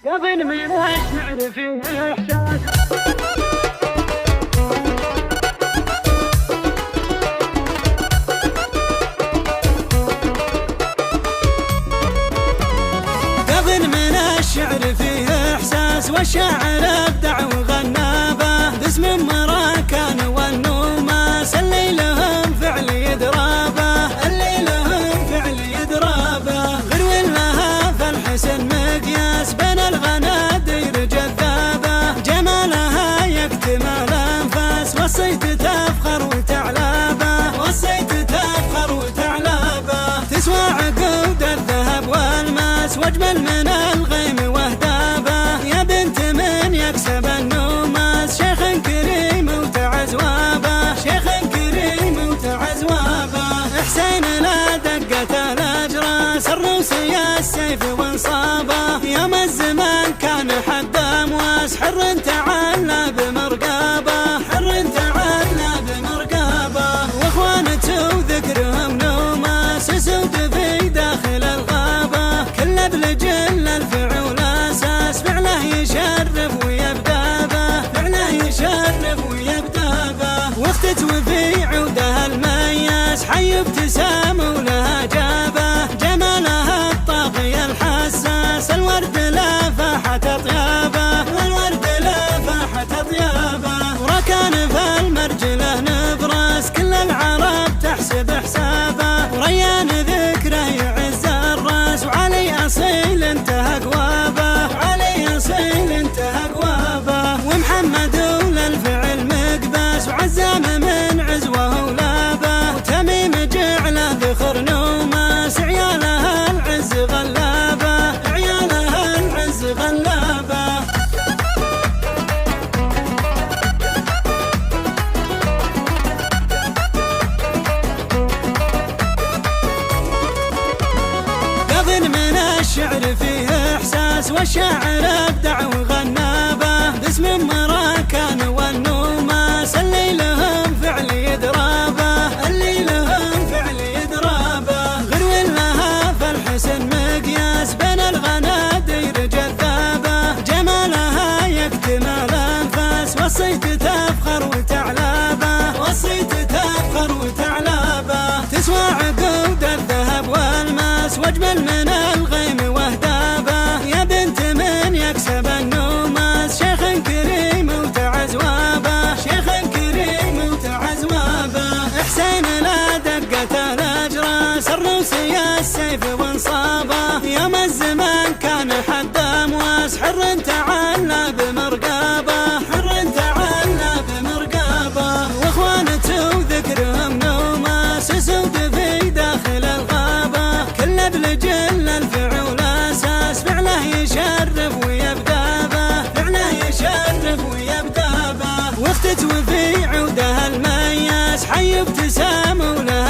قبل من الشعر فيه إحساس. قبل من الشعر فيه إحساس، والشاعر أبدع وغنى به باسم مراكان والنوماس. اللي لهم فعل يدرابه، اللي لهم فعل يدرابه، غير لها فالحسن مقياس بين الغنادير جذابه. جمالها يكتمل أنفاس، وصيت تفخر وتعلابه، وصيت تفخر وتعلابه. تسوى عقود الذهب والماس، واجمل من الغيم واهدابه. يا بنت من يكسب النوماس، شيخ كريم وتعز وابه، شيخ كريم وتعز وابه. حسين لا دقت الاجراس، الروسي السيف وانصابه. يوم الزمان كان حد امواس، حر تعلى بمرقابه، حر تعلى بمرقابه. واخوانته وذكرهم نوماس، سود في داخل الغابه. كل بلجل الفعول اساس، فعله يشرف ويبدابه، فعله يشرف ويبدابه. واختت وفي عوده المياس، حي ابتسام ولها جابه. جمالها الطاغي الحساس، الورد لا فاحت اطيابه، الورد لا فاحت اطيابه. وركان في المرجله نبراس، كل العرب تحسب حسابه. وريان ذكره يعز الراس، وعلي اصيل انتهى قوابه، وعلي اصيل انتهى قوابه. ومحمد وللفعل مقباس، وعزام من عزوه ولابه. وتميم جعله ذخر نوماس، عيالها العز غلابه، عيالها العز غلابه. قبل من الشعر فيه إحساس، والشاعر أبدع وغنى به باسم مراكان والنوماس. اللي لهم فعل يدرابه، اللي لهم فعل يدرابه، غير لها فالحسن مقياس بين الغنادير جذابه. جمالها يكتمل أنفاس، وصيت تفخر وتعلابه، وصيت تفخر وتعلابه. تسوى عقود الذهب والماس، واجمل من الغيم واهدابه. يا بنت من يكسب النوماس، شيخ كريم وتعز وابه، شيخ كريم وتعز وابه. حسين لا دقت الاجراس، الروسي السيف وانصابه. يوم الزمان كان حد امواس، حر تعلى بمرقابه، حر تعلى بمرقابه. واخوانته وذكرهم نوماس، سود في داخل الغابه. كل بلجل الفعول اساس، فعله يشرف ويبدابه، فعله يشرف ويبدابه. واختت وفي عوده المياس، حي ابتسام وله